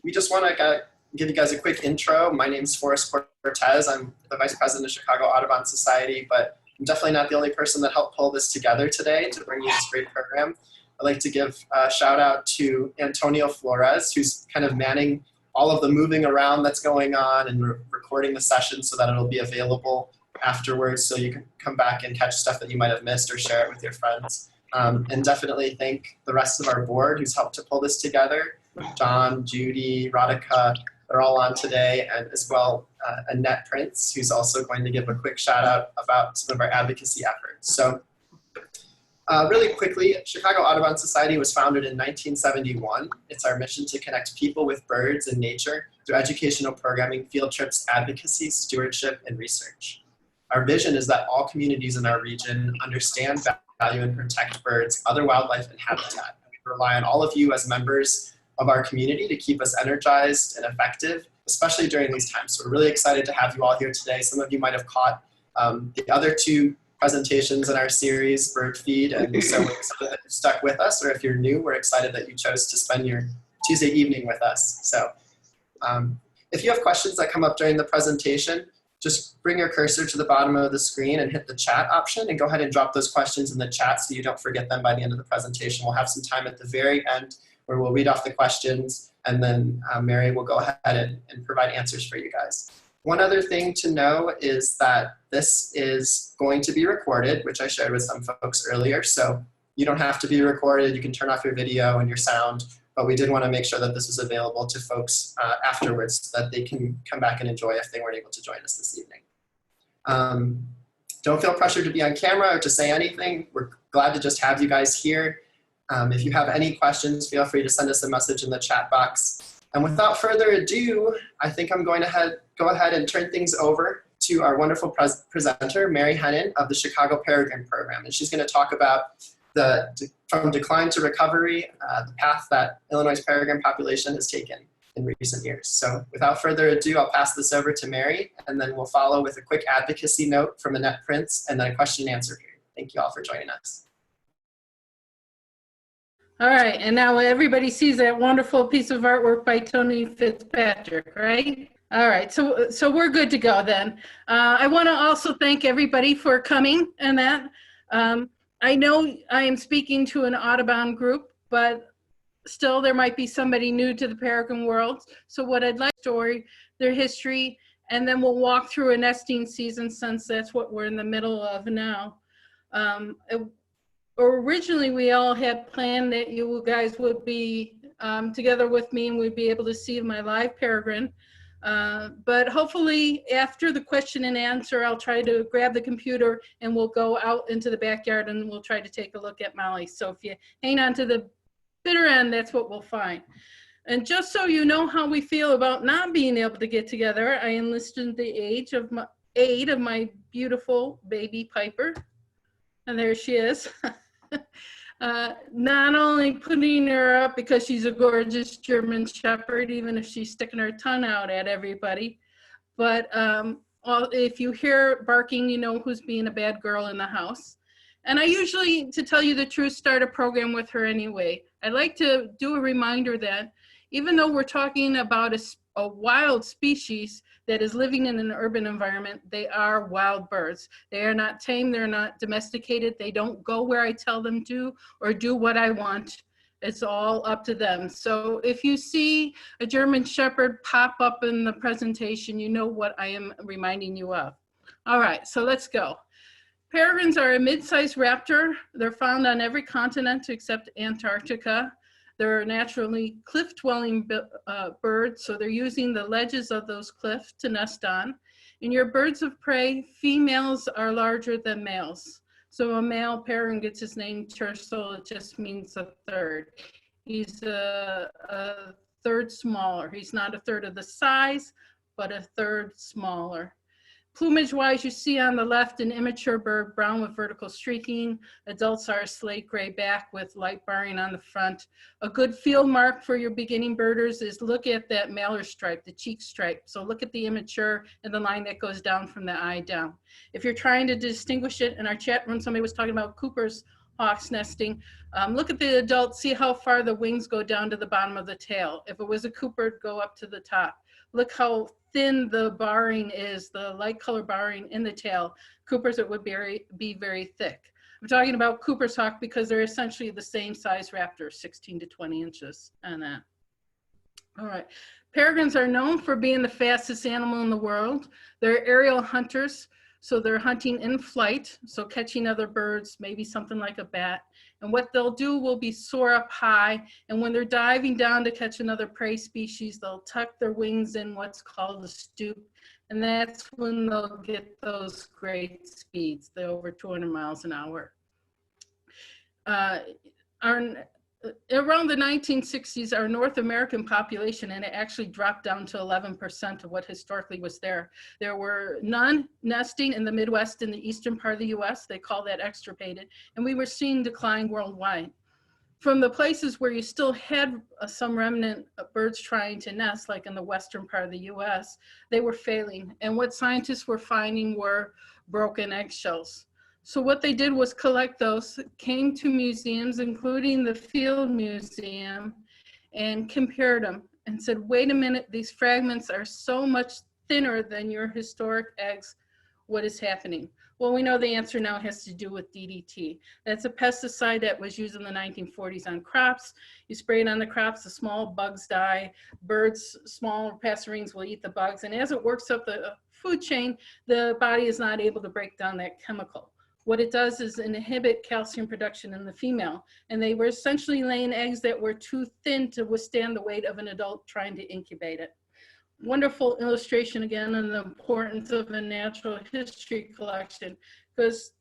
we just want to give you guys a quick intro. My name's Forrest Cortez. I'm the Vice President of Chicago Audubon Society, but I'm definitely not the only person that helped pull this together today to bring you this great program. I'd like to give a shout out to Antonio Flores, who's kind of manning all of the moving around that's going on and recording the session so that it'll be available afterwards so you can come back and catch stuff that you might have missed or share it with your friends. And definitely thank the rest of our board who's helped to pull this together. John, Judy, Radhika, they're all on today, and as well Annette Prince, who's also going to give a quick shout out about some of our advocacy efforts. So really quickly, Chicago Audubon Society was founded in 1971. It's our mission to connect people with birds and nature through educational programming, field trips, advocacy, stewardship, and research. Our vision is that all communities in our region understand, value, and protect birds, other wildlife, and habitat. And we rely on all of you as members of our community to keep us energized and effective, especially during these times. So we're really excited to have you all here today. Some of you might have caught the other two presentations in our series, Bird Feed, and so we're excited that you stuck with us, or if you're new, we're excited that you chose to spend your Tuesday evening with us. So if you have questions that come up during the presentation, just bring your cursor to the bottom of the screen and hit the chat option and go ahead and drop those questions in the chat so you don't forget them by the end of the presentation. We'll have some time at the very end where we'll read off the questions, and then Mary will go ahead and provide answers for you guys. One other thing to know is that this is going to be recorded, which I shared with some folks earlier, so you don't have to be recorded. You can turn off your video and your sound, but we did want to make sure that this is available to folks afterwards so that they can come back and enjoy if they weren't able to join us this evening. Don't feel pressured to be on camera or to say anything. We're glad to just have you guys here. If you have any questions, feel free to send us a message in the chat box. And without further ado, I think I'm going to go ahead and turn things over to our wonderful presenter, Mary Hennen of the Chicago Peregrine Program. And she's going to talk about from decline to recovery, the path that Illinois' peregrine population has taken in recent years. So without further ado, I'll pass this over to Mary, and then we'll follow with a quick advocacy note from Annette Prince, and then a question and answer period. Thank you all for joining us. All right, and now everybody sees that wonderful piece of artwork by Tony Fitzpatrick, right? All right, so we're good to go then. I want to also thank everybody for coming and that. I know I am speaking to an Audubon group, but still there might be somebody new to the peregrine world. So what I'd like to story, their history, and then we'll walk through a nesting season since that's what we're in the middle of now. Originally, we all had planned that you guys would be together with me and we'd be able to see my live peregrine. But hopefully after the question and answer, I'll try to grab the computer and we'll go out into the backyard and we'll try to take a look at Molly. So if you hang on to the bitter end, that's what we'll find. And just so you know how we feel about not being able to get together, I enlisted the aid of my beautiful baby Piper. And there she is. Not only putting her up because she's a gorgeous German Shepherd, even if she's sticking her tongue out at everybody, but if you hear barking, you know who's being a bad girl in the house. And I usually, to tell you the truth, start a program with her anyway. I like to do a reminder that even though we're talking about a wild species that is living in an urban environment, they are wild birds. They are not tame, they're not domesticated, they don't go where I tell them to or do what I want. It's all up to them. So if you see a German Shepherd pop up in the presentation, you know what I am reminding you of. All right, so let's go. Peregrines are a mid-sized raptor. They're found on every continent except Antarctica. They're naturally cliff-dwelling birds, so they're using the ledges of those cliffs to nest on. In your birds of prey, females are larger than males. So a male peregrine gets his name tercel, it just means a third. He's a third smaller. He's not a third of the size, but a third smaller. Plumage-wise, you see on the left an immature bird, brown with vertical streaking. Adults are a slate gray back with light barring on the front. A good field mark for your beginning birders is look at that malar stripe, the cheek stripe. So look at the immature and the line that goes down from the eye down. If you're trying to distinguish it, in our chat room, somebody was talking about Cooper's hawks nesting. Look at the adult, see how far the wings go down to the bottom of the tail. If it was a Cooper, it'd go up to the top. Look how thin the barring is, the light color barring in the tail. Coopers, it would be very thick. I'm talking about Cooper's hawk because they're essentially the same size raptor, 16 to 20 inches on that. All right. Peregrines are known for being the fastest animal in the world. They're aerial hunters, so they're hunting in flight, so catching other birds, maybe something like a bat. And what they'll do will be soar up high, and when they're diving down to catch another prey species, they'll tuck their wings in what's called a stoop, and that's when they'll get those great speeds. They're over 200 miles an hour. Around the 1960s, our North American population, and it actually dropped down to 11% of what historically was there. There were none nesting in the Midwest in the eastern part of the US. They call that extirpated. And we were seeing decline worldwide. From the places where you still had some remnant of birds trying to nest, like in the western part of the US, they were failing. And what scientists were finding were broken eggshells. So what they did was collect those, came to museums, including the Field Museum, and compared them and said, wait a minute, these fragments are so much thinner than your historic eggs. What is happening? Well, we know the answer now has to do with DDT. That's a pesticide that was used in the 1940s on crops. You spray it on the crops, the small bugs die. Birds, small passerines will eat the bugs. And as it works up the food chain, the body is not able to break down that chemical. What it does is inhibit calcium production in the female. And they were essentially laying eggs that were too thin to withstand the weight of an adult trying to incubate it. Wonderful illustration again on the importance of a natural history collection, because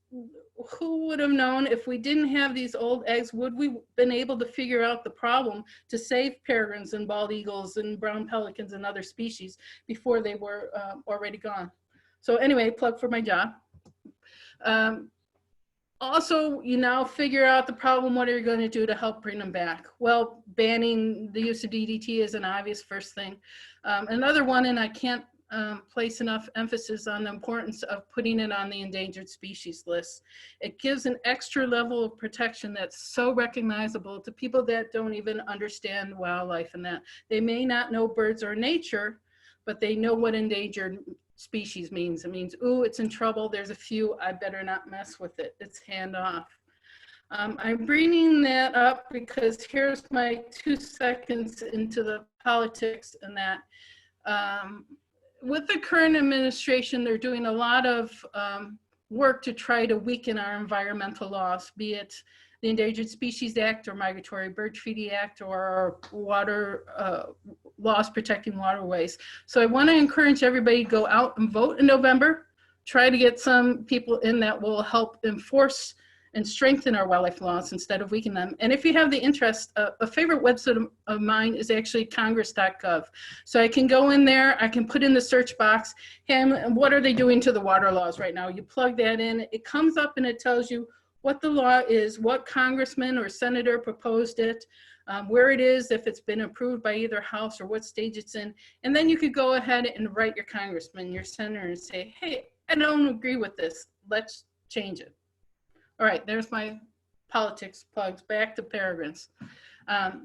who would have known if we didn't have these old eggs, would we been able to figure out the problem to save peregrines and bald eagles and brown pelicans and other species before they were already gone. So anyway, plug for my job. Also, you now figure out the problem. What are you going to do to help bring them back? Well, banning the use of DDT is an obvious first thing. Another one, and I can't place enough emphasis on the importance of putting it on the endangered species list. It gives an extra level of protection that's so recognizable to people that don't even understand wildlife and that. They may not know birds or nature, but they know what endangered species means. It means, ooh, it's in trouble. There's a few, I better not mess with it. It's hand off. I'm bringing that up because here's my 2 seconds into the politics and that. With the current administration, they're doing a lot of work to try to weaken our environmental laws, be it the Endangered Species Act or Migratory Bird Treaty Act or water laws protecting waterways. So I want to encourage everybody to go out and vote in November. Try to get some people in that will help enforce and strengthen our wildlife laws instead of weaken them. And if you have the interest, a favorite website of mine is actually congress.gov. So I can go in there, I can put in the search box, and what are they doing to the water laws right now? You plug that in, it comes up and it tells you what the law is, what congressman or senator proposed it, where it is, if it's been approved by either house or what stage it's in. And then you could go ahead and write your congressman, your senator, and say, hey, I don't agree with this, let's change it. All right, there's my politics plugs, back to peregrines.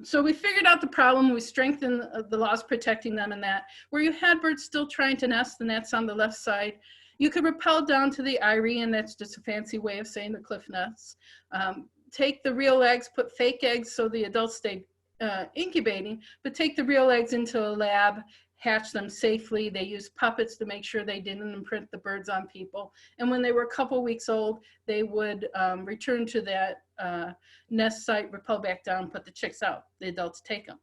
So we figured out the problem, we strengthened the laws protecting them and that. Where you had birds still trying to nest, and that's on the left side, you could rappel down to the eyrie, and that's just a fancy way of saying the cliff nests. Take the real eggs, put fake eggs so the adults stay incubating, but take the real eggs into a lab, hatch them safely. They used puppets to make sure they didn't imprint the birds on people. And when they were a couple weeks old, they would return to that nest site, rappel back down, put the chicks out. The adults take them.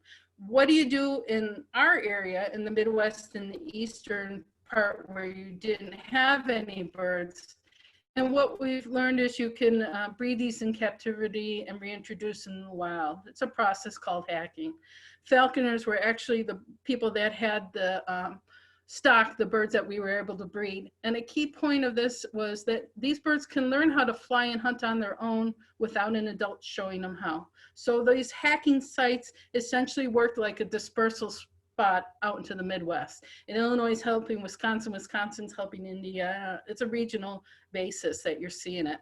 What do you do in our area, in the Midwest and the eastern part where you didn't have any birds? And what we've learned is you can breed these in captivity and reintroduce in the wild. It's a process called hacking. Falconers were actually the people that had the stock, the birds that we were able to breed. And a key point of this was that these birds can learn how to fly and hunt on their own without an adult showing them how. So these hacking sites essentially worked like a dispersal spot out into the Midwest. And Illinois is helping Wisconsin, Wisconsin's helping Indiana. It's a regional basis that you're seeing it.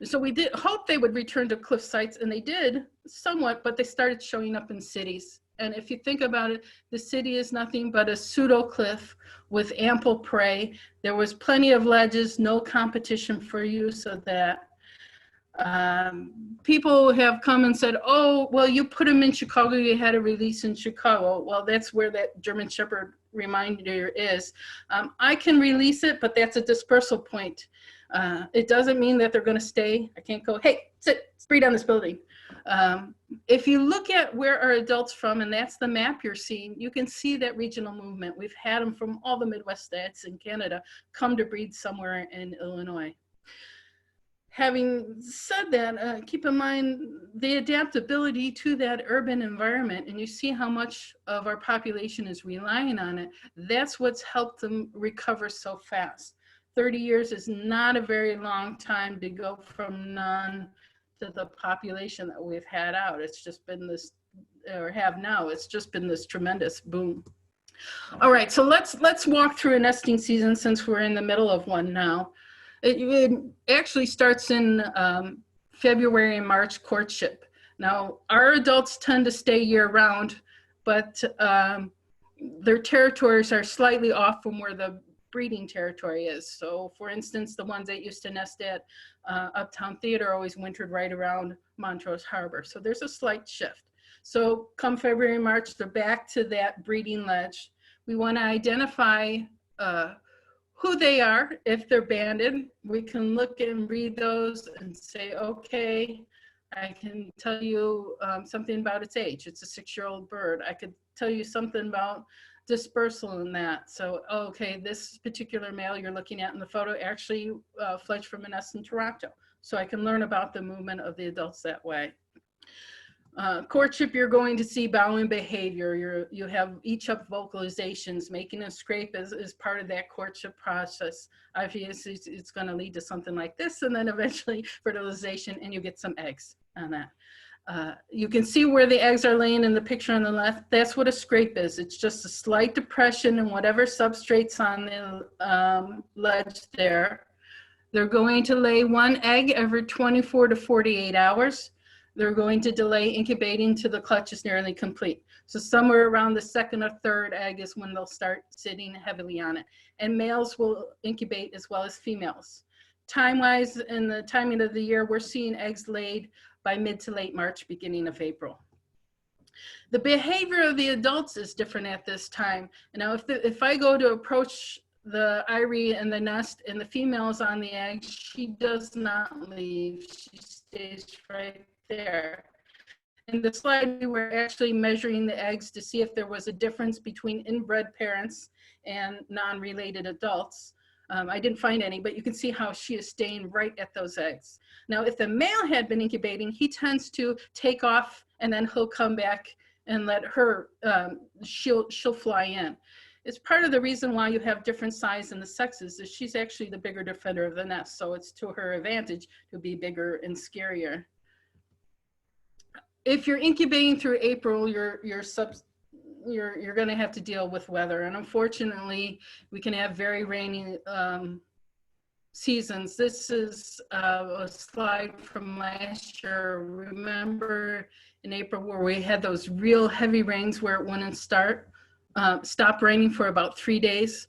So we did hope they would return to cliff sites, and they did somewhat, but they started showing up in cities. And if you think about it, the city is nothing but a pseudo cliff with ample prey. There was plenty of ledges, no competition for use of that. People have come and said, oh, well, you put them in Chicago, you had a release in Chicago. Well, that's where that German Shepherd reminder is. I can release it, but that's a dispersal point. It doesn't mean that they're going to stay. I can't go, hey, sit, breed on this building. If you look at where are adults from, and that's the map you're seeing, you can see that regional movement. We've had them from all the Midwest states in Canada come to breed somewhere in Illinois. Having said that, keep in mind the adaptability to that urban environment, and you see how much of our population is relying on it. That's what's helped them recover so fast. 30 years is not a very long time to go from none to the population that we've had out. It's just been this, or have now, it's just been this tremendous boom. All right, so let's walk through a nesting season since we're in the middle of one now. It actually starts in February and March, courtship. Now, our adults tend to stay year round, but their territories are slightly off from where the breeding territory is. So for instance, the ones that used to nest at Uptown Theater always wintered right around Montrose Harbor. So there's a slight shift. So come February, March, they're back to that breeding ledge. We want to identify who they are. If they're banded, we can look and read those and say, okay, I can tell you something about its age. It's a 6-year-old bird. I could tell you something about dispersal in that. So, okay, this particular male you're looking at in the photo actually fledged from a nest in Toronto. So I can learn about the movement of the adults that way. Courtship, you're going to see bowing behavior. You have each up vocalizations. Making a scrape is part of that courtship process. Obviously, it's going to lead to something like this, and then eventually fertilization, and you get some eggs on that. You can see where the eggs are laying in the picture on the left. That's what a scrape is. It's just a slight depression in whatever substrate's on the ledge there. They're going to lay one egg every 24 to 48 hours. They're going to delay incubating till the clutch is nearly complete. So somewhere around the second or third egg is when they'll start sitting heavily on it. And males will incubate as well as females. Time-wise, in the timing of the year, we're seeing eggs laid by mid to late March, beginning of April. The behavior of the adults is different at this time. Now, if I go to approach the Irie and the nest and the female's on the egg, she does not leave. She stays right there. In the slide, we were actually measuring the eggs to see if there was a difference between inbred parents and non-related adults. I didn't find any, but you can see how she is staying right at those eggs. Now, if the male had been incubating, he tends to take off and then he'll come back and let her, she'll fly in. It's part of the reason why you have different size in the sexes, is she's actually the bigger defender of the nest. So it's to her advantage to be bigger and scarier. If you're incubating through April, you're going to have to deal with weather. And unfortunately, we can have very rainy seasons. This is a slide from last year. Remember in April where we had those real heavy rains where it wouldn't stop raining for about 3 days.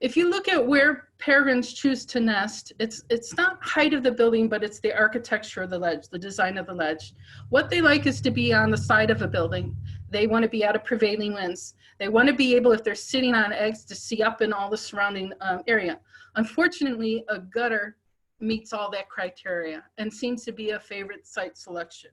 If you look at where peregrines choose to nest, it's not height of the building, but it's the architecture of the ledge, the design of the ledge. What they like is to be on the side of a building. They want to be out of prevailing winds. They want to be able, if they're sitting on eggs, to see up in all the surrounding area. Unfortunately, a gutter meets all that criteria and seems to be a favorite site selection.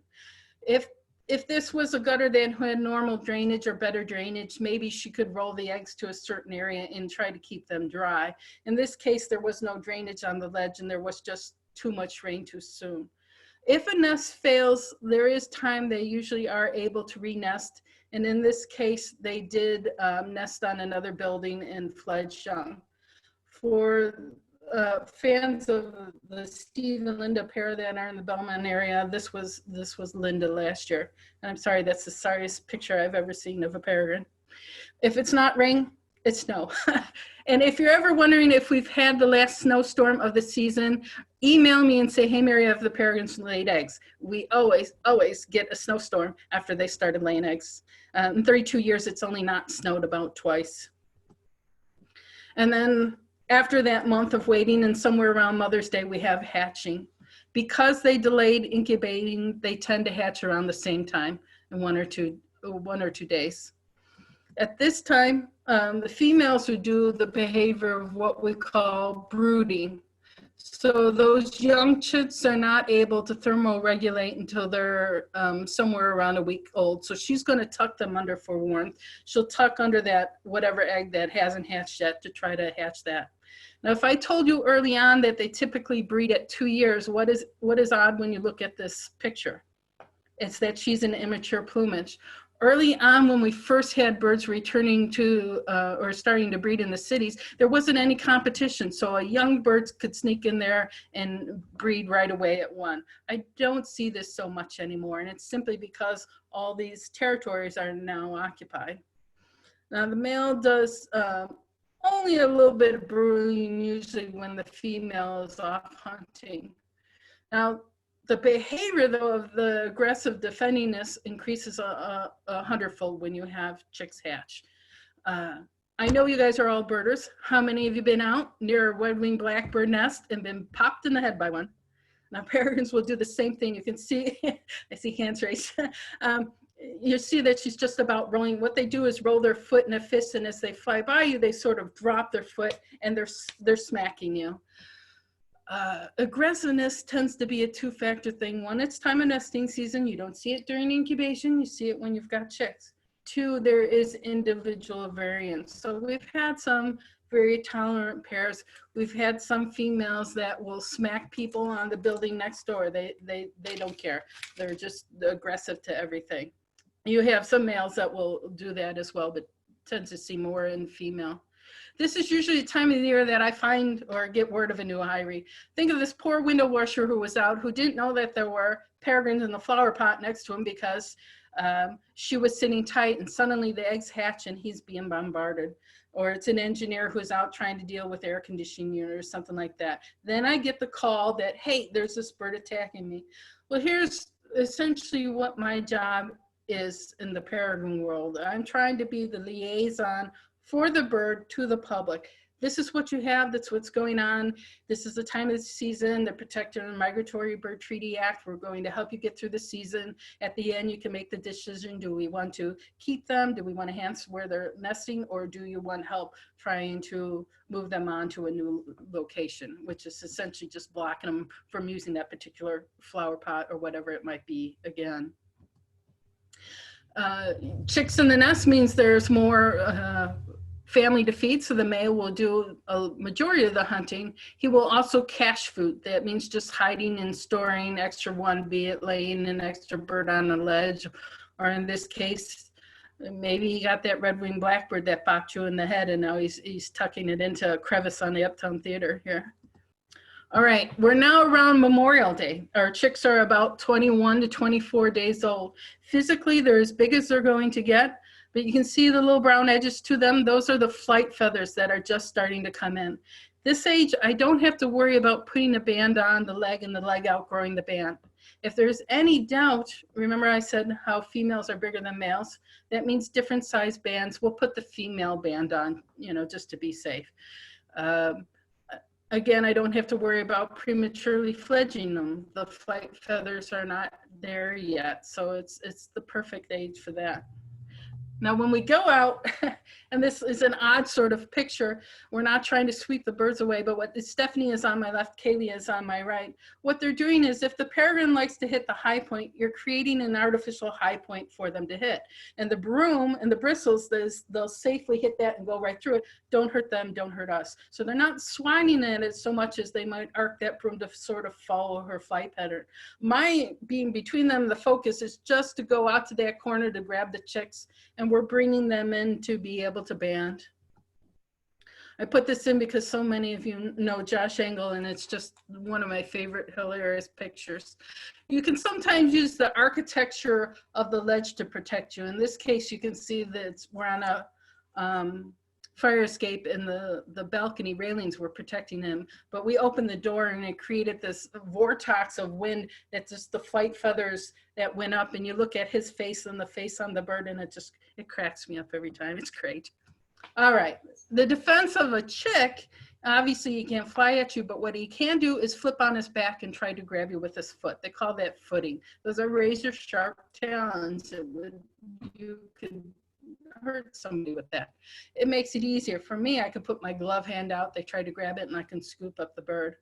If this was a gutter that had normal drainage or better drainage, maybe she could roll the eggs to a certain area and try to keep them dry. In this case, there was no drainage on the ledge and there was just too much rain too soon. If a nest fails, there is time they usually are able to re-nest. And in this case, they did nest on another building and fledged young. For fans of the Steve and Linda pair that are in the Belmont area, this was Linda last year. And I'm sorry, that's the sorriest picture I've ever seen of a peregrine. If it's not rain, It's snow. And if you're ever wondering if we've had the last snowstorm of the season, email me and say, hey, Mary, have the peregrines laid eggs? We always get a snowstorm after they started laying eggs. In 32 years, it's only not snowed about twice. And then after that month of waiting and somewhere around Mother's Day, we have hatching. Because they delayed incubating, they tend to hatch around the same time in 1 or 2 days. At this time, the females would do the behavior of what we call brooding. So those young chicks are not able to thermoregulate until they're somewhere around a week old. So she's going to tuck them under for warmth. She'll tuck under that whatever egg that hasn't hatched yet to try to hatch that. Now, if I told you early on that they typically breed at 2 years, what is odd when you look at this picture? It's that she's an immature plumage. Early on, when we first had birds returning to or starting to breed in the cities, there wasn't any competition. So a young bird could sneak in there and breed right away at 1. I don't see this so much anymore. And it's simply because all these territories are now occupied. Now the male does only a little bit of brooding, usually when the female is off hunting. Now, the behavior, though, of the aggressive defendingness increases a 100-fold when you have chicks hatch. I know you guys are all birders. How many of you been out near a red-winged blackbird nest and been popped in the head by one? Now, peregrines will do the same thing. You can see, I see hands raised. You see that she's just about rolling. What they do is roll their foot in a fist, and as they fly by you, they sort of drop their foot, and they're smacking you. Aggressiveness tends to be a 2-factor thing. 1, it's time of nesting season. You don't see it during incubation. You see it when you've got chicks. 2, there is individual variance. So we've had some very tolerant pairs. We've had some females that will smack people on the building next door. They don't care. They're just aggressive to everything. You have some males that will do that as well, but tend to see more in female. This is usually the time of the year that I find or get word of a new eyrie. Think of this poor window washer who was out, who didn't know that there were peregrines in the flower pot next to him because she was sitting tight, and suddenly the eggs hatch and he's being bombarded. Or it's an engineer who's out trying to deal with air conditioning unit or something like that. Then I get the call that, hey, there's this bird attacking me. Well, here's essentially what my job is in the peregrine world. I'm trying to be the liaison for the bird to the public. This is what you have, that's what's going on. This is the time of the season, the Protected and Migratory Bird Treaty Act. We're going to help you get through the season. At the end, you can make the decision. Do we want to keep them? Do we want to enhance where they're nesting? Or do you want help trying to move them on to a new location, which is essentially just blocking them from using that particular flower pot or whatever it might be again. Chicks in the nest means there's more family to feed, so the male will do a majority of the hunting. He will also cache food. That means just hiding and storing extra one, be it laying an extra bird on a ledge, or in this case, maybe he got that red-winged blackbird that popped you in the head, and now he's tucking it into a crevice on the Uptown Theater here. All right, we're now around Memorial Day. Our chicks are about 21 to 24 days old. Physically, they're as big as they're going to get, but you can see the little brown edges to them. Those are the flight feathers that are just starting to come in. This age, I don't have to worry about putting a band on the leg and the leg outgrowing the band. If there's any doubt, remember I said how females are bigger than males? That means different size bands. We'll put the female band on, just to be safe. Again, I don't have to worry about prematurely fledging them. The flight feathers are not there yet, so it's the perfect age for that. Now, when we go out, and this is an odd sort of picture, we're not trying to sweep the birds away, but what Stephanie is on my left, Kaylee is on my right. What they're doing is if the peregrine likes to hit the high point, you're creating an artificial high point for them to hit. And the broom and the bristles, they'll safely hit that and go right through it. Don't hurt them, don't hurt us. So they're not swinging at it so much as they might arc that broom to sort of follow her flight pattern. My being between them, the focus is just to go out to that corner to grab the chicks, and we're bringing them in to be able to band. I put this in because so many of you know Josh Engel, and it's just one of my favorite hilarious pictures. You can sometimes use the architecture of the ledge to protect you. In this case, you can see that we're on a fire escape and the balcony railings were protecting him. But we opened the door and it created this vortex of wind that just the flight feathers that went up, and you look at his face and the face on the bird and it cracks me up every time. It's great. All right, the defense of a chick, obviously he can't fly at you, but what he can do is flip on his back and try to grab you with his foot. They call that footing. Those are razor sharp talons. You could hurt somebody with that. It makes it easier. For me, I can put my glove hand out, they try to grab it, and I can scoop up the bird.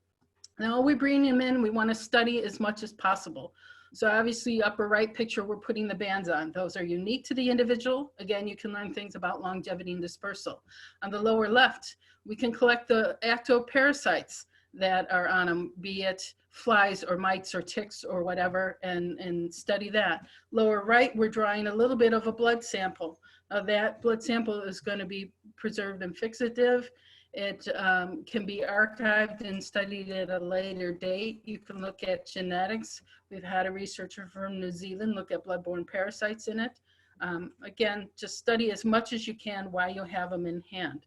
Now we bring him in, we want to study as much as possible. So obviously upper right picture, we're putting the bands on. Those are unique to the individual. Again, you can learn things about longevity and dispersal. On the lower left, we can collect the ectoparasites that are on them, be it flies or mites or ticks or whatever, and study that. Lower right, we're drawing a little bit of a blood sample. That blood sample is going to be preserved and fixative. It can be archived and studied at a later date. You can look at genetics. We've had a researcher from New Zealand look at bloodborne parasites in it. Again, just study as much as you can while you have them in hand.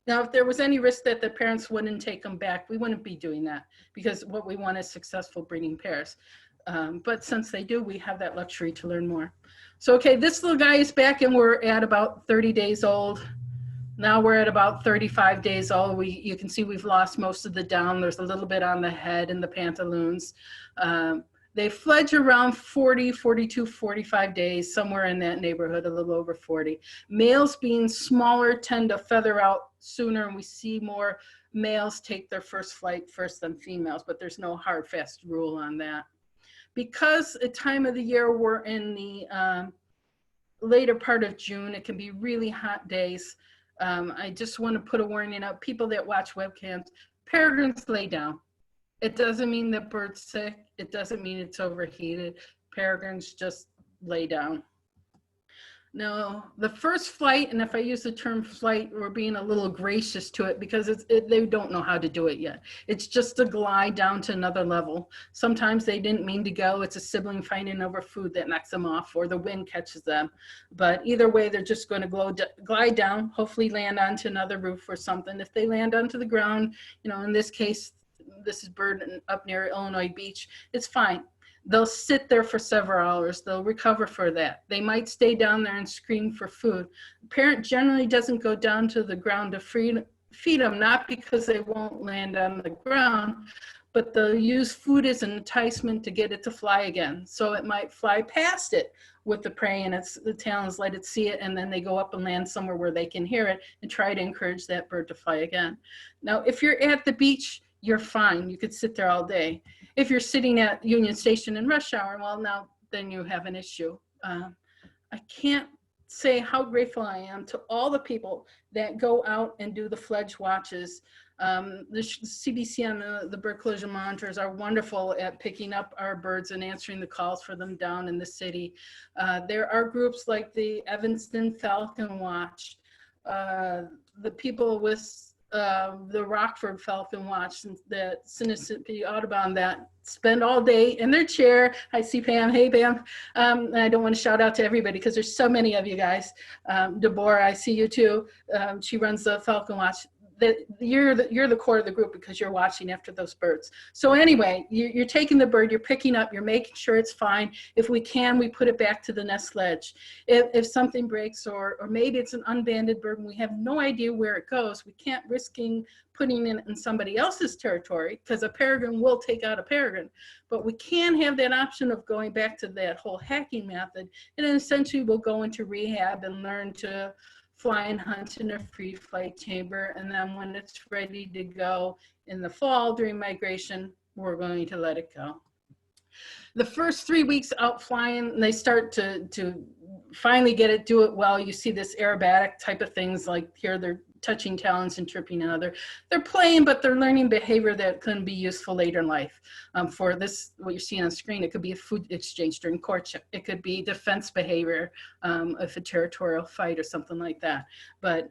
Now, if there was any risk that the parents wouldn't take them back, we wouldn't be doing that, because what we want is successful breeding pairs. But since they do, we have that luxury to learn more. So, okay, this little guy is back and we're at about 30 days old. Now we're at about 35 days old. You can see we've lost most of the down. There's a little bit on the head and the pantaloons. They fledge around 40, 42, 45 days, somewhere in that neighborhood, a little over 40. Males being smaller tend to feather out sooner, and we see more males take their first flight first than females, but there's no hard, fast rule on that. Because the time of the year we're in the later part of June, it can be really hot days. I just want to put a warning out. People that watch webcams, peregrines lay down. It doesn't mean the bird's sick. It doesn't mean it's overheated. Peregrines just lay down. Now, the first flight, and if I use the term flight, we're being a little gracious to it because they don't know how to do it yet. It's just a glide down to another level. Sometimes they didn't mean to go. It's a sibling fighting over food that knocks them off, or the wind catches them. But either way, they're just going to glide down, hopefully land onto another roof or something. If they land onto the ground, you know, in this case, this is bird up near Illinois Beach, it's fine. They'll sit there for several hours. They'll recover for that. They might stay down there and scream for food. The parent generally doesn't go down to the ground to feed them, not because they won't land on the ground, but they'll use food as an enticement to get it to fly again. So it might fly past it with the prey and the talons let it see it, and then they go up and land somewhere where they can hear it and try to encourage that bird to fly again. Now, if you're at the beach, you're fine. You could sit there all day. If you're sitting at Union Station in rush hour, well, now then you have an issue. I can't say how grateful I am to all the people that go out and do the fledge watches. The CBC and the bird collision monitors are wonderful at picking up our birds and answering the calls for them down in the city. There are groups like the Evanston Falcon Watch, the people with the Rockford Falcon Watch, the Mississippi Audubon, that spend all day in their chair. I see Pam. Hey, Pam. And I don't want to shout out to everybody because there's so many of you guys. Deborah, I see you too. She runs the Falcon Watch. You're the core of the group because you're watching after those birds. So anyway, you're taking the bird, you're picking up, you're making sure it's fine. If we can, we put it back to the nest ledge. If something breaks, or maybe it's an unbanded bird and we have no idea where it goes, we can't risking putting it in somebody else's territory, because a peregrine will take out a peregrine. But we can have that option of going back to that whole hacking method, and then essentially we'll go into rehab and learn to fly and hunt in a free flight chamber. And then when it's ready to go in the fall during migration, we're going to let it go. The first 3 weeks out flying, they start to finally do it well. You see this aerobatic type of things, like here they're touching talons and tripping another. They're playing, but they're learning behavior that can be useful later in life. For this, what you're seeing on screen, it could be a food exchange during courtship. It could be defense behavior if a territorial fight or something like that. But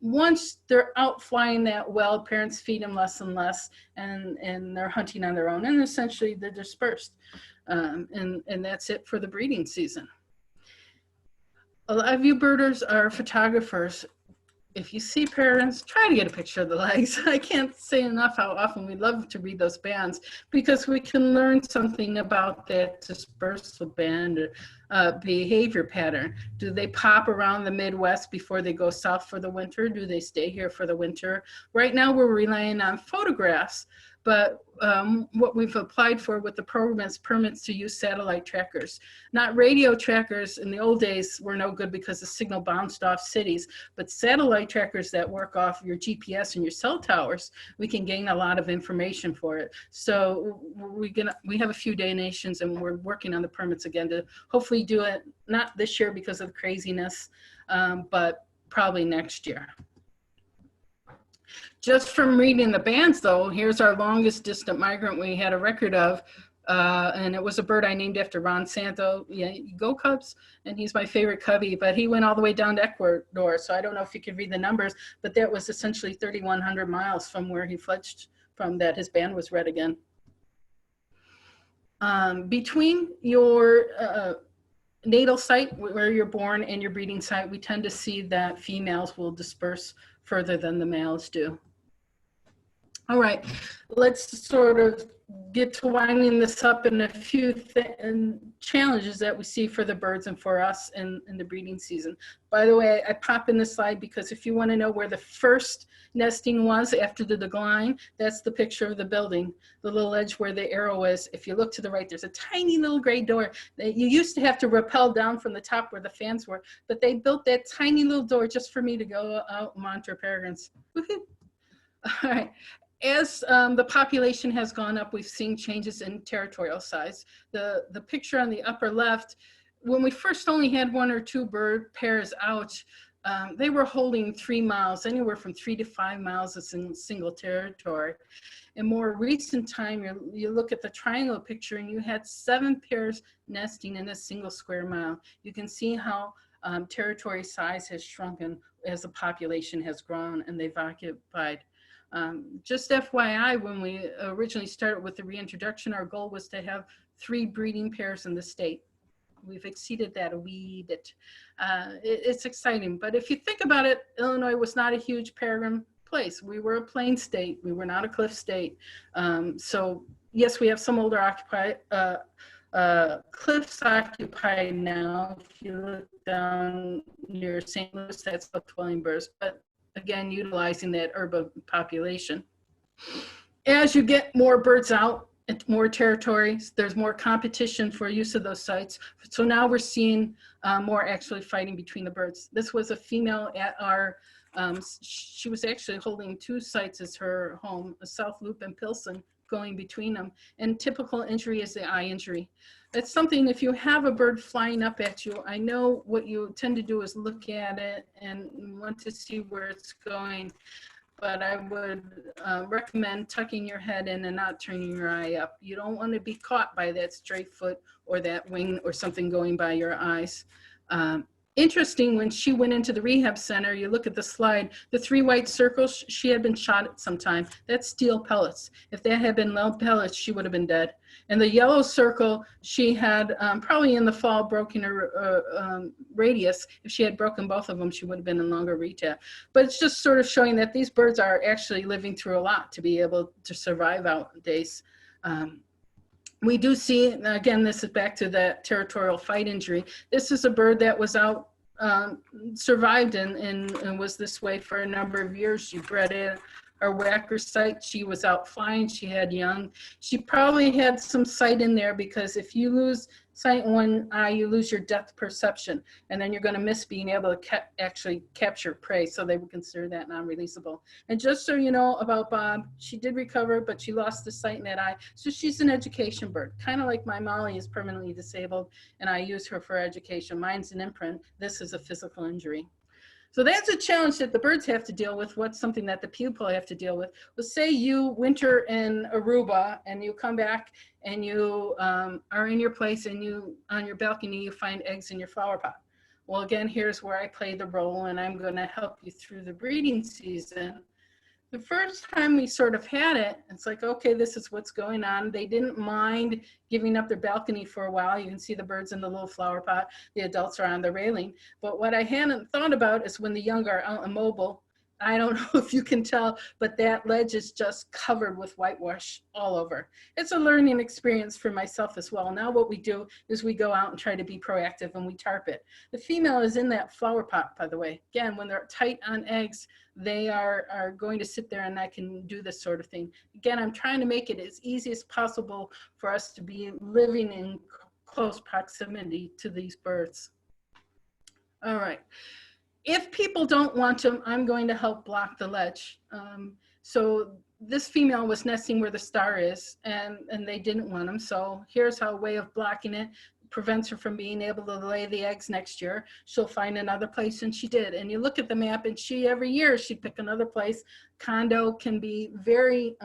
once they're out flying that well, parents feed them less and less, and they're hunting on their own, and essentially they're dispersed. And that's it for the breeding season. A lot of you birders are photographers. if you see parents, try to get a picture of the legs. I can't say enough how often we love to read those bands because we can learn something about that dispersal band behavior pattern. Do they pop around the Midwest before they go south for the winter? Do they stay here for the winter? Right now we're relying on photographs, but what we've applied for with the program is permits to use satellite trackers. Not radio trackers. In the old days were no good because the signal bounced off cities, but satellite trackers that work off your GPS and your cell towers, we can gain a lot of information for it. So we have a few donations and we're working on the permits again to hopefully do it, not this year because of craziness, but probably next year. Just from reading the bands though, here's our longest distant migrant we had a record of. And it was a bird I named after Ron Santo. Yeah, go Cubs. And he's my favorite Cubby, but he went all the way down to Ecuador. So I don't know if you could read the numbers, but that was essentially 3,100 miles from where he fledged from that his band was read again. Between your natal site where you're born and your breeding site, we tend to see that females will disperse further than the males do. All right, let's sort of get to winding this up in a few challenges that we see for the birds and for us in the breeding season. By the way, I pop in this slide because if you want to know where the first nesting was after the decline, that's the picture of the building, the little edge where the arrow is. If you look to the right, there's a tiny little gray door that you used to have to rappel down from the top where the fans were, but they built that tiny little door just for me to go out and monitor peregrines. All right. As the population has gone up, we've seen changes in territorial size. The picture on the upper left, when we first only had 1 or 2 bird pairs out, they were holding 3 miles, anywhere from 3 to 5 miles in single territory. In more recent time, you look at the triangle picture and you had 7 pairs nesting in a single square mile. You can see how territory size has shrunken as the population has grown and they've occupied. Just FYI, when we originally started with the reintroduction, our goal was to have 3 breeding pairs in the state. We've exceeded that a wee bit. It's exciting, but if you think about it, Illinois was not a huge peregrine place. We were a plain state. We were not a cliff state. So yes, we have some older cliffs occupied now. If you look down near St. Louis, that's the dwelling birds, but again, utilizing that urban population. As you get more birds out and more territories, there's more competition for use of those sites. So now we're seeing more actually fighting between the birds. This was a female at our, she was actually holding 2 sites as her home, a South Loop and Pilsen, going between them. And typical injury is the eye injury. That's something, if you have a bird flying up at you, I know what you tend to do is look at it and want to see where it's going. But I would recommend tucking your head in and not turning your eye up. You don't want to be caught by that stray foot or that wing or something going by your eyes. Interesting, when she went into the rehab center, you look at the slide, the 3 white circles, she had been shot at some time. That's steel pellets. If that had been lead pellets, she would have been dead. And the yellow circle, she had probably in the fall broken her radius. If she had broken both of them, she would have been in longer rehab. But it's just sort of showing that these birds are actually living through a lot to be able to survive out days. We do see, again, this is back to that territorial fight injury. This is a bird that was out, survived and was this way for a number of years. She bred at our whacker site. She was out flying. She had young. She probably had some sight in there because if you lose sight in one eye, you lose your depth perception. And then you're going to miss being able to actually capture prey. So they would consider that non-releasable. And just so you know about Bob, she did recover, but she lost the sight in that eye. So she's an education bird, kind of like my Molly is permanently disabled and I use her for education. Mine's an imprint. This is a physical injury. So that's a challenge that the birds have to deal with. What's something that the people have to deal with? Well, say you winter in Aruba and you come back and you are in your place and you, on your balcony, you find eggs in your flower pot. Well, again, here's where I play the role and I'm going to help you through the breeding season. The first time we sort of had it, it's like, okay, this is what's going on. They didn't mind giving up their balcony for a while. You can see the birds in the little flower pot. The adults are on the railing. But what I hadn't thought about is when the young are out and mobile, I don't know if you can tell, but that ledge is just covered with whitewash all over. It's a learning experience for myself as well. Now what we do is we go out and try to be proactive and we tarp it. The female is in that flower pot, by the way. Again, when they're tight on eggs, they are going to sit there and I can do this sort of thing. Again, I'm trying to make it as easy as possible for us to be living in close proximity to these birds. All right. If people don't want them, I'm going to help block the ledge. So this female was nesting where the star is, and they didn't want them. So here's how a way of blocking it prevents her from being able to lay the eggs next year. She'll find another place, and she did. And you look at the map, and every year she'd pick another place. Condo can be very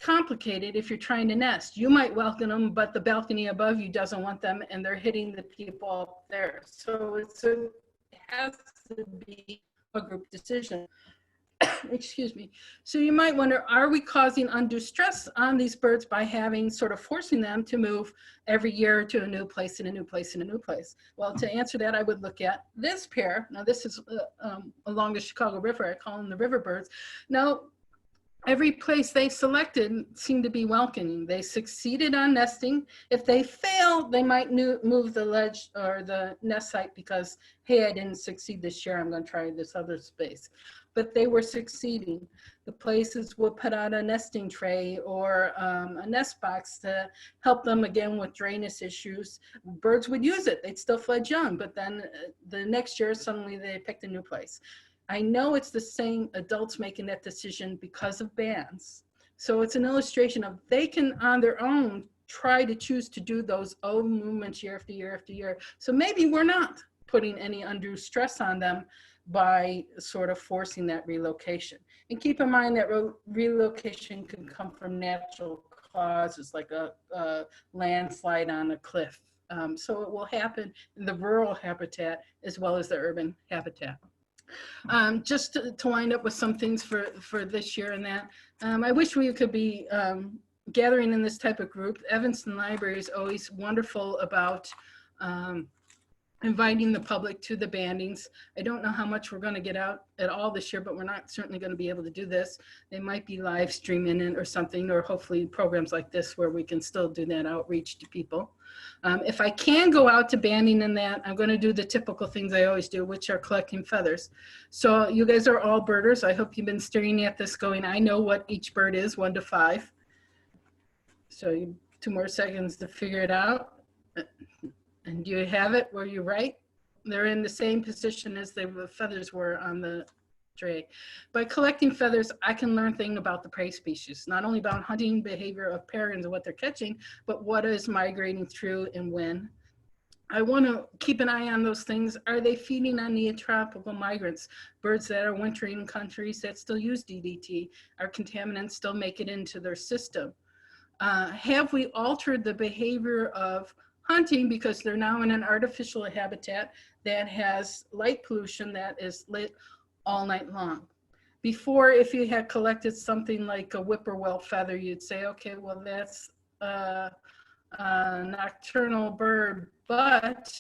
complicated if you're trying to nest. You might welcome them, but the balcony above you doesn't want them, and they're hitting the people up there. So it has to be a group decision. Excuse me. So you might wonder, are we causing undue stress on these birds by forcing them to move every year to a new place and a new place and a new place? Well, to answer that, I would look at this pair. Now this is along the Chicago River. I call them the river birds. Now, every place they selected seemed to be welcoming. They succeeded on nesting. If they fail, they might move the ledge or the nest site because, hey, I didn't succeed this year, I'm going to try this other space. But they were succeeding. The places would put out a nesting tray or a nest box to help them again with drainage issues. Birds would use it. They'd still fledge young, but then the next year, suddenly they picked a new place. I know it's the same adults making that decision because of bans. So it's an illustration of they can on their own try to choose to do those old movements year after year after year. So maybe we're not putting any undue stress on them by sort of forcing that relocation. And keep in mind that relocation can come from natural causes like a landslide on a cliff. So it will happen in the rural habitat as well as the urban habitat. Just to wind up with some things for this year and that, I wish we could be gathering in this type of group. Evanston Library is always wonderful about inviting the public to the bandings. I don't know how much we're going to get out at all this year, but we're not certainly going to be able to do this. They might be live streaming it or something, or hopefully programs like this where we can still do that outreach to people. If I can go out to banding and that, I'm going to do the typical things I always do, which are collecting feathers. So you guys are all birders. I hope you've been staring at this going, I know what each bird is, 1 to 5. So you 2 more seconds to figure it out. And do you have it where you write? They're in the same position as the feathers were on the tray. By collecting feathers, I can learn things about the prey species, not only about hunting behavior of peregrines and what they're catching, but what is migrating through and when. I want to keep an eye on those things. Are they feeding on neotropical migrants, birds that are wintering in countries that still use DDT? Are contaminants still make it into their system? Have we altered the behavior of hunting because they're now in an artificial habitat that has light pollution that is lit all night long? Before, if you had collected something like a whippoorwill feather, you'd say, okay, well, that's a nocturnal bird, but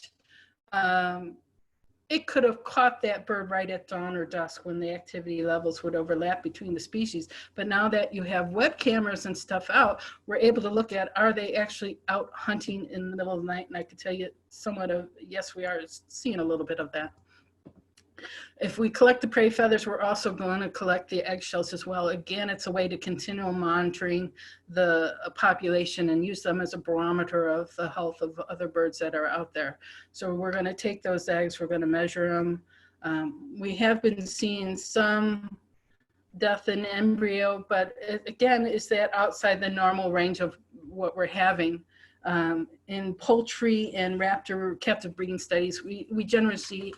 it could have caught that bird right at dawn or dusk when the activity levels would overlap between the species. But now that you have web cameras and stuff out, we're able to look at, are they actually out hunting in the middle of the night? And I could tell you somewhat of, yes, we are seeing a little bit of that. If we collect the prey feathers, we're also going to collect the eggshells as well. Again, it's a way to continue monitoring the population and use them as a barometer of the health of other birds that are out there. So we're going to take those eggs, we're going to measure them. We have been seeing some death in embryo, but again, is that outside the normal range of what we're having? In poultry and raptor captive breeding studies, we generally see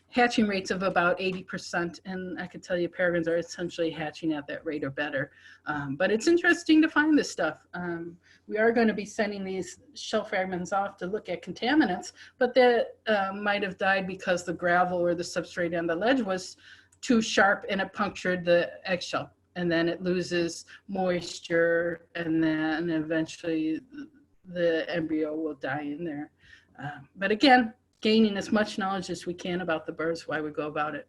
hatching rates of about 80%, and I could tell you peregrines are essentially hatching at that rate or better. But it's interesting to find this stuff. We are going to be sending these shell fragments off to look at contaminants, but that might have died because the gravel or the substrate on the ledge was too sharp and it punctured the eggshell. and then it loses moisture, and then eventually the embryo will die in there. But again, gaining as much knowledge as we can about the birds, why we go about it.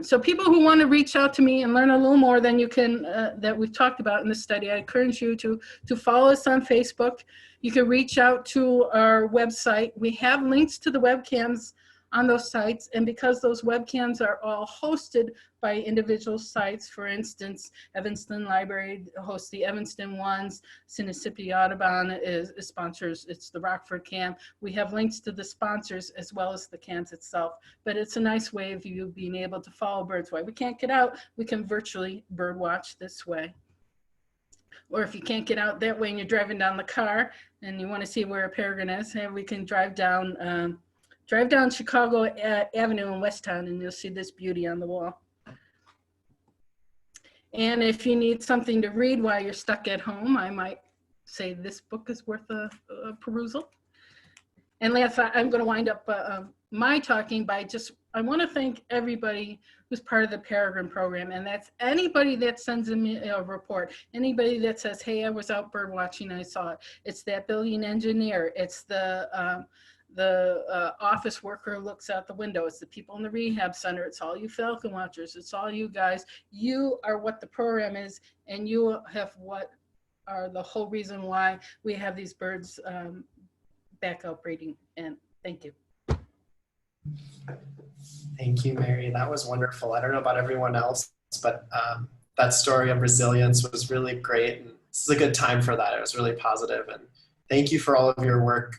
So people who want to reach out to me and learn a little more than you can, that we've talked about in this study, I encourage you to follow us on Facebook. You can reach out to our website. We have links to the webcams on those sites, and because those webcams are all hosted by individual sites, for instance, Evanston Library hosts the Evanston ones, Sinisippi Audubon sponsors, it's the Rockford camp. We have links to the sponsors as well as the camps itself, but it's a nice way of you being able to follow birds. While we can't get out, we can virtually bird watch this way. Or if you can't get out that way and you're driving down the car and you want to see where a peregrine is, we can drive down Chicago Avenue in Westtown and you'll see this beauty on the wall. And if you need something to read while you're stuck at home, I might say this book is worth a perusal. And last, I'm going to wind up my talking by I want to thank everybody who's part of the Peregrine program. And that's anybody that sends me a report, anybody that says, hey, I was out bird watching, I saw it. It's that building engineer. It's the office worker who looks out the window. It's the people in the rehab center. It's all you falcon watchers. It's all you guys. You are what the program is, and you have what are the whole reason why we have these birds back out breeding. And thank you. Thank you, Mary. That was wonderful. I don't know about everyone else, but that story of resilience was really great. And this is a good time for that. It was really positive. And thank you for all of your work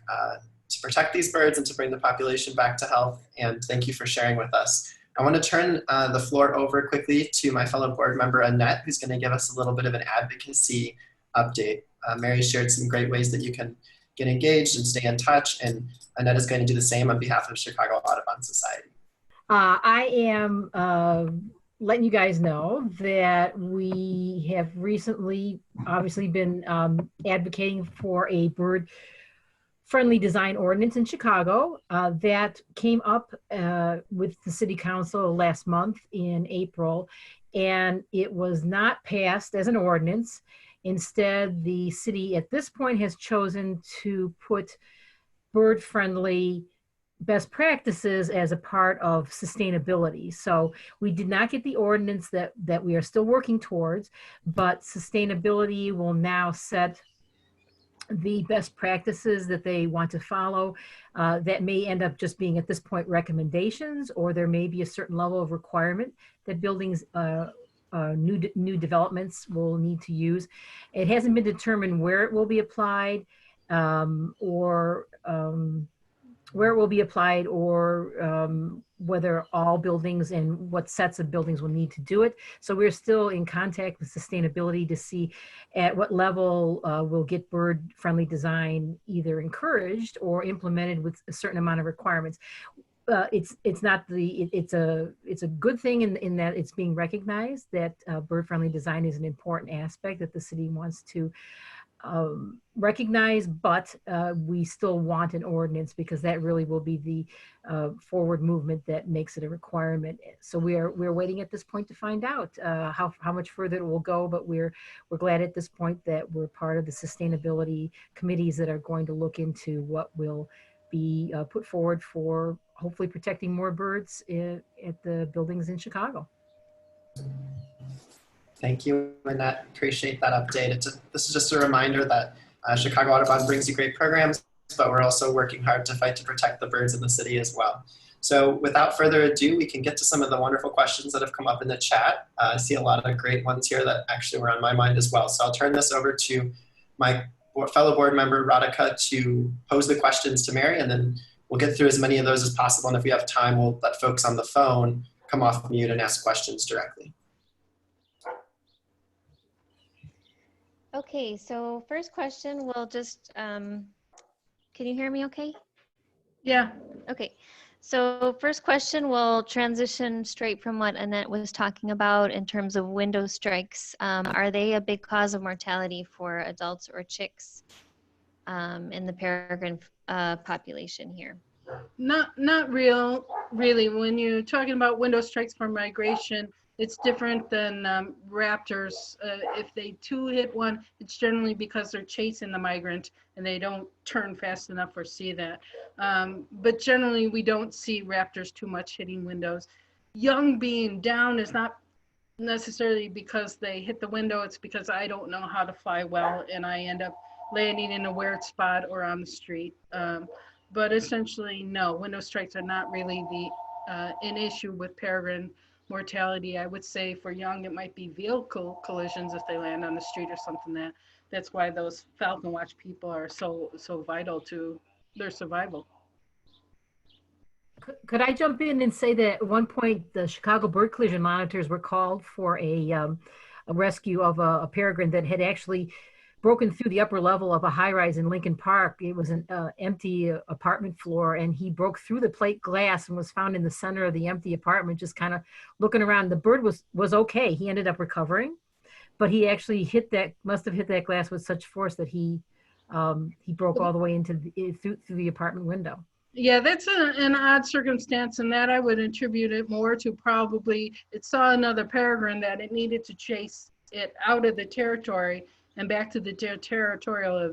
to protect these birds and to bring the population back to health. And thank you for sharing with us. I want to turn the floor over quickly to my fellow board member, Annette, who's going to give us a little bit of an advocacy update. Mary shared some great ways that you can get engaged and stay in touch, and Annette is going to do the same on behalf of Chicago Audubon Society. I am letting you guys know that we have recently obviously been advocating for a bird-friendly design ordinance in Chicago that came up with the City Council last month in April, and it was not passed as an ordinance. Instead, the city at this point has chosen to put bird-friendly best practices as a part of sustainability. So we did not get the ordinance that we are still working towards, but sustainability will now set the best practices that they want to follow. That may end up just being at this point recommendations, or there may be a certain level of requirement that buildings new developments will need to use. It hasn't been determined where it will be applied, or whether all buildings and what sets of buildings will need to do it. So we're still in contact with sustainability to see at what level we'll get bird-friendly design either encouraged or implemented with a certain amount of requirements. It's a good thing in that it's being recognized that bird-friendly design is an important aspect that the city wants to recognize, but we still want an ordinance because that really will be the forward movement that makes it a requirement. So we're waiting at this point to find out how much further it will go, but we're glad at this point that we're part of the sustainability committees that are going to look into what will be put forward for hopefully protecting more birds at the buildings in Chicago. Thank you, Annette. Appreciate that update. This is just a reminder that Chicago Audubon brings you great programs, but we're also working hard to fight to protect the birds in the city as well. So without further ado, we can get to some of the wonderful questions that have come up in the chat. I see a lot of great ones here that actually were on my mind as well. So I'll turn this over to my fellow board member, Radhika, to pose the questions to Mary, and then we'll get through as many of those as possible. And if we have time, we'll let folks on the phone come off mute and ask questions directly. Okay, so first question, we'll just, can you hear me okay? Yeah. Okay, so first question, we'll transition straight from what Annette was talking about in terms of window strikes. Are they a big cause of mortality for adults or chicks in the peregrine population here? Not really. When you're talking about window strikes for migration, It's different than raptors. If they two hit one, it's generally because they're chasing the migrant and they don't turn fast enough or see that. But generally, we don't see raptors too much hitting windows. Young being down is not necessarily because they hit the window. It's because I don't know how to fly well and I end up landing in a weird spot or on the street. But essentially, no, window strikes are not really an issue with peregrine mortality. I would say for young, it might be vehicle collisions if they land on the street or something. That's why those Falcon Watch people are so vital to their survival. Could I jump in and say that at one point the Chicago bird collision monitors were called for a rescue of a peregrine that had actually broken through the upper level of a high-rise in Lincoln Park. It was an empty apartment floor, and he broke through the plate glass and was found in the center of the empty apartment, just kind of looking around. The bird was okay. He ended up recovering, but he actually must have hit that glass with such force that he broke all the way into through the apartment window. Yeah, that's an odd circumstance, and that I would attribute it more to probably it saw another peregrine that it needed to chase it out of the territory and back to the territorial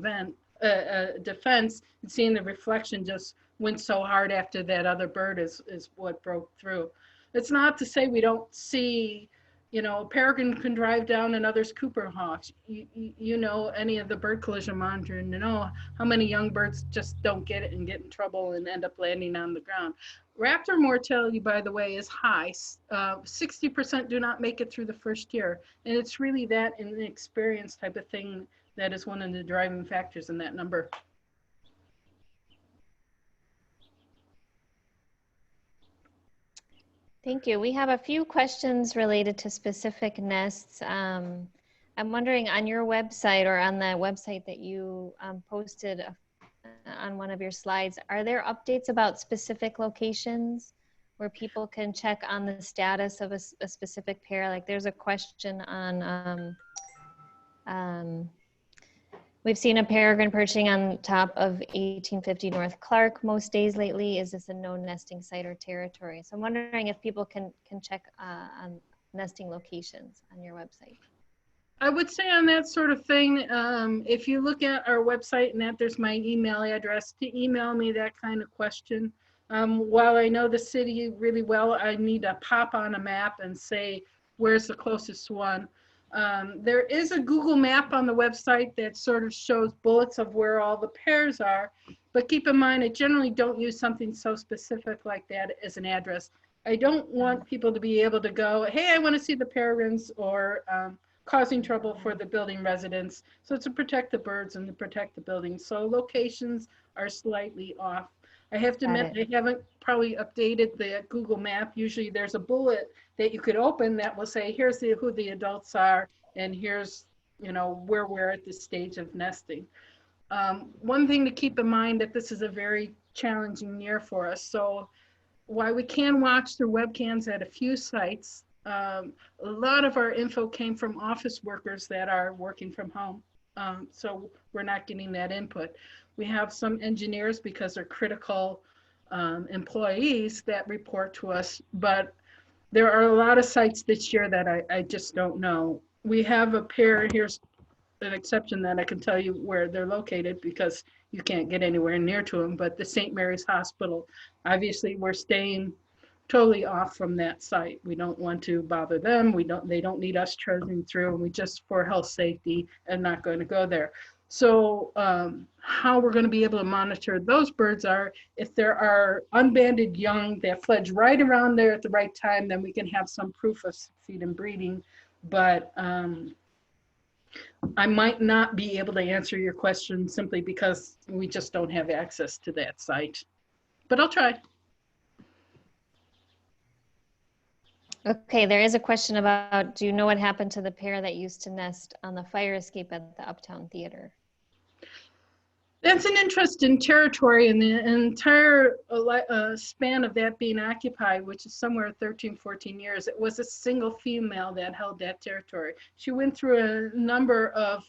defense, and seeing the reflection just went so hard after that other bird is what broke through. It's not to say we don't see, a peregrine can drive down another's Cooper hawks. You know, any of the bird collision monitoring, know how many young birds just don't get it and get in trouble and end up landing on the ground. Raptor mortality, by the way, is high. 60% do not make it through the first year. And it's really that inexperience type of thing that is one of the driving factors in that number. Thank you. We have a few questions related to specific nests. I'm wondering on your website or on the website that you posted on one of your slides, are there updates about specific locations where people can check on the status of a specific pair? Like there's a question on, we've seen a peregrine perching on top of 1850 North Clark most days lately. Is this a known nesting site or territory? So I'm wondering if people can check on nesting locations on your website. I would say on that sort of thing, if you look at our website and that there's my email address to email me that kind of question. While I know the city really well, I need to pop on a map and say, where's the closest one? There is a Google map on the website that sort of shows bullets of where all the pairs are, but keep in mind, I generally don't use something so specific like that as an address. I don't want people to be able to go, hey, I want to see the peregrines, or causing trouble for the building residents. So to protect the birds and to protect the buildings. So locations are slightly off. I have to admit, I haven't probably updated the Google map. Usually there's a bullet that you could open that will say, here's who the adults are, and here's, where we're at this stage of nesting. One thing to keep in mind that this is a very challenging year for us. So while we can watch through webcams at a few sites, a lot of our info came from office workers that are working from home. So we're not getting that input. We have some engineers because they're critical employees that report to us, but there are a lot of sites this year that I just don't know. We have a pair, here's an exception that I can tell you where they're located because you can't get anywhere near to them, but the St. Mary's Hospital, obviously we're staying totally off from that site. We don't want to bother them. They don't need us trudging through, and we just, for health safety, are not going to go there. So how we're going to be able to monitor those birds are, if there are unbanded young that fledge right around there at the right time, then we can have some proof of succeed in breeding. But I might not be able to answer your question simply because we just don't have access to that site. But I'll try. Okay, there is a question about, do you know what happened to the pair that used to nest on the fire escape at the Uptown Theater? That's an interesting territory, and the entire span of that being occupied, which is somewhere 13, 14 years, it was a single female that held that territory. She went through a number of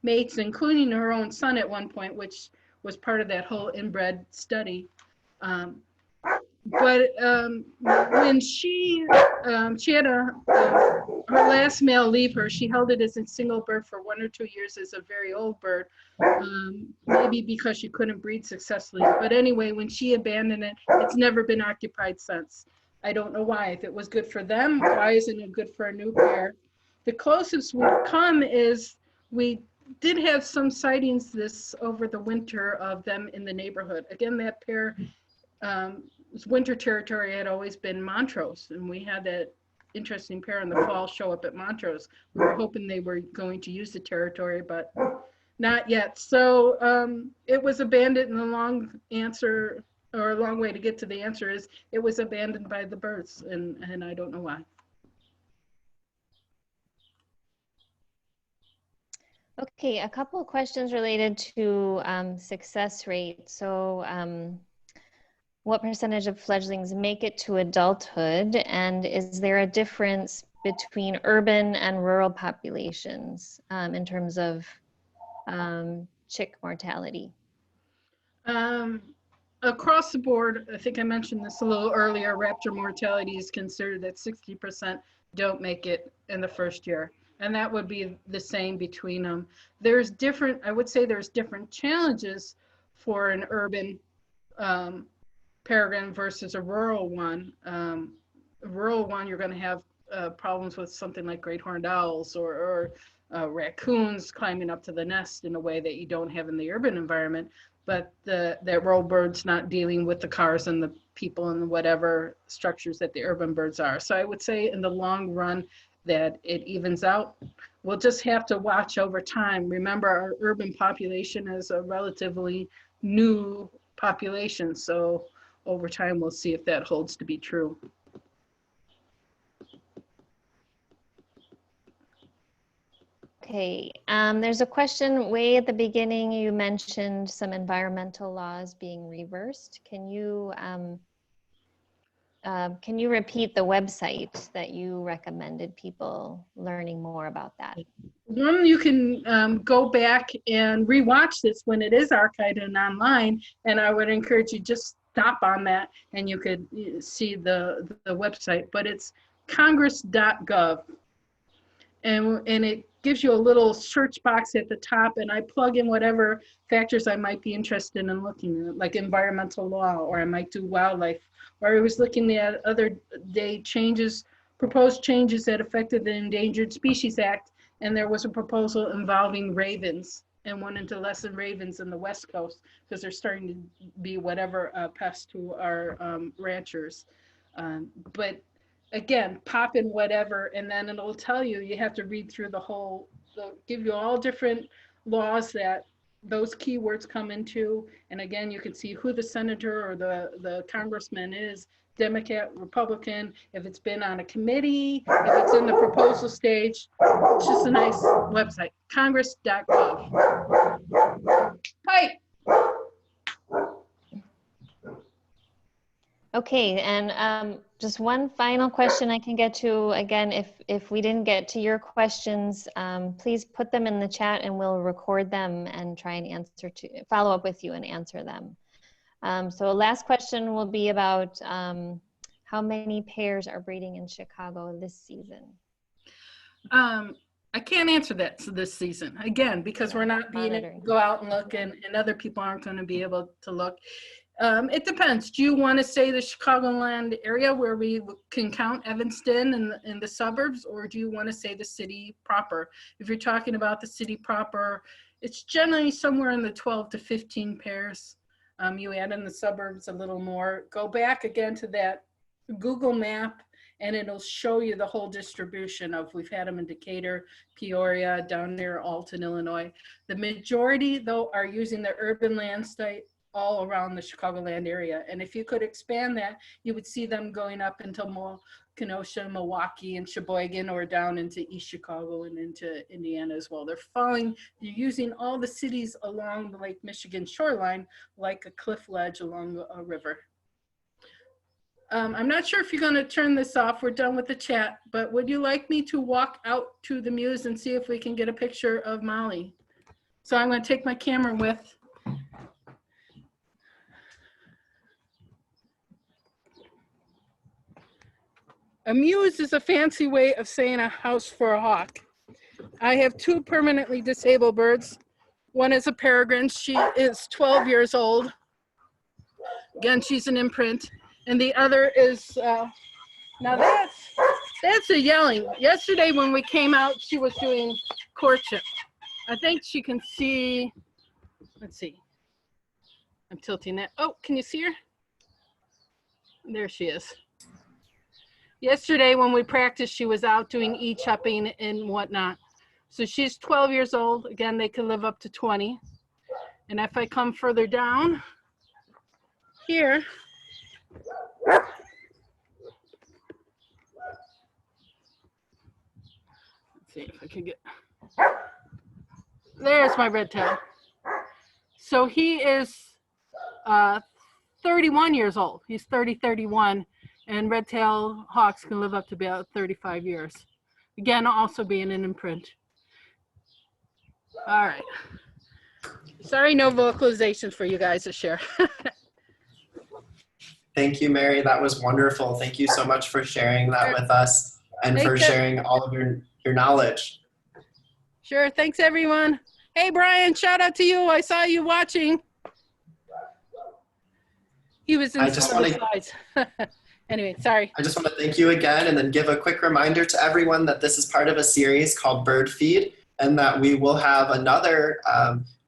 mates, including her own son at one point, which was part of that whole inbred study. but when she had her last male leave her, she held it as a single bird for 1 or 2 years as a very old bird, maybe because she couldn't breed successfully. But anyway, when she abandoned it, it's never been occupied since. I don't know why. If it was good for them, why isn't it good for a new pair? The closest we've come is we did have some sightings this over the winter of them in the neighborhood. Again, that pair, winter territory had always been Montrose, and we had that interesting pair in the fall show up at Montrose. We were hoping they were going to use the territory, but not yet. So it was abandoned, and the long answer, or a long way to get to the answer, is it was abandoned by the birds, and I don't know why. Okay, a couple of questions related to success rate. So what percentage of fledglings make it to adulthood? And is there a difference between urban and rural populations in terms of chick mortality? Across the board, I think I mentioned this a little earlier, raptor mortality is considered that 60% don't make it in the first year. And that would be the same between them. There's different, I would say there's different challenges for an urban peregrine versus a rural one. A rural one, you're going to have problems with something like great horned owls or raccoons climbing up to the nest in a way that you don't have in the urban environment. But that rural bird's not dealing with the cars and the people and whatever structures that the urban birds are. So I would say in the long run that it evens out. We'll just have to watch over time. Remember, our urban population is a relatively new population. So over time, we'll see if that holds to be true. Okay, there's a question way at the beginning. You mentioned some environmental laws being reversed. Can you repeat the website that you recommended people learning more about that? One, you can go back and rewatch this when it is archived and online, and I would encourage you just stop on that and you could see the website, but it's congress.gov. And it gives you a little search box at the top, and I plug in whatever factors I might be interested in looking at, like environmental law, or I might do wildlife, or I was looking the other day proposed changes that affected the Endangered Species Act, and there was a proposal involving ravens and wanted to lessen ravens in the West Coast because they're starting to be whatever pest to our ranchers. But again, pop in whatever, and then it'll tell you, you have to read through give you all different laws that those keywords come into. And again, you can see who the senator or the congressman is, Democrat, Republican, if it's been on a committee, if it's in the proposal stage. It's just a nice website, congress.gov. Hi. Okay, and just one final question I can get to. Again, if we didn't get to your questions, please put them in the chat and we'll record them and try and follow up with you and answer them. So last question will be about how many pairs are breeding in Chicago this season? I can't answer that this season, again, because we're not being able to go out and look, and other people aren't going to be able to look. It depends. Do you want to say the Chicagoland area where we can count Evanston and the suburbs, or do you want to say the city proper? If you're talking about the city proper, it's generally somewhere in the 12 to 15 pairs. You add in the suburbs a little more. Go back again to that Google map, and it'll show you the whole distribution of, we've had them in Decatur, Peoria, down near Alton, Illinois. The majority, though, are using the urban land site all around the Chicagoland area. And if you could expand that, you would see them going up into Kenosha, Milwaukee, and Sheboygan, or down into East Chicago and into Indiana as well. They're using all the cities along the Lake Michigan shoreline like a cliff ledge along a river. I'm not sure if you're going to turn this off. We're done with the chat, but would you like me to walk out to the Muse and see if we can get a picture of Molly? So I'm going to take my camera with. A muse is a fancy way of saying a house for a hawk. I have 2 permanently disabled birds. One is a peregrine. She is 12 years old. Again, she's an imprint. And the other is, now that's a yelling. Yesterday when we came out, she was doing courtship. I think she can see, let's see. I'm tilting that. Oh, can you see her? There she is. Yesterday when we practiced, she was out doing e-chopping and whatnot. So she's 12 years old. Again, they can live up to 20. And if I come further down here, let's see if I can get, there's my redtail. So he is 31 years old. He's 31, and Redtail Hawks can live up to about 35 years. Again, also being an imprint. All right. Sorry, no vocalizations for you guys to share. Thank you, Mary. That was wonderful. Thank you so much for sharing that with us and for sharing all of your knowledge. Sure. Thanks, everyone. Hey, Brian, shout out to you. I saw you watching. He was in some of the slides. Anyway, sorry. I just want to thank you again and then give a quick reminder to everyone that this is part of a series called Bird Feed, and that we will have another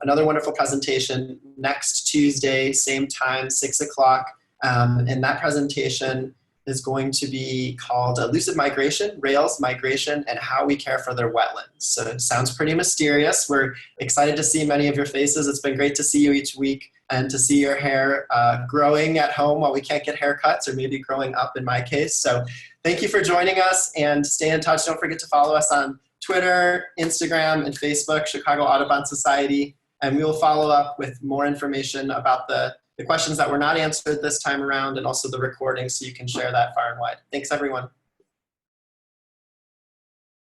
wonderful presentation next Tuesday, same time, 6 o'clock. And that presentation is going to be called Elusive Migration, Rails Migration, and How We Care for Their Wetlands. So it sounds pretty mysterious. We're excited to see many of your faces. It's been great to see you each week and to see your hair growing at home while we can't get haircuts, or maybe growing up in my case. So thank you for joining us, and stay in touch. Don't forget to follow us on Twitter, Instagram, and Facebook, Chicago Audubon Society. And we will follow up with more information about the questions that were not answered this time around, and also the recording, so you can share that far and wide. Thanks, everyone.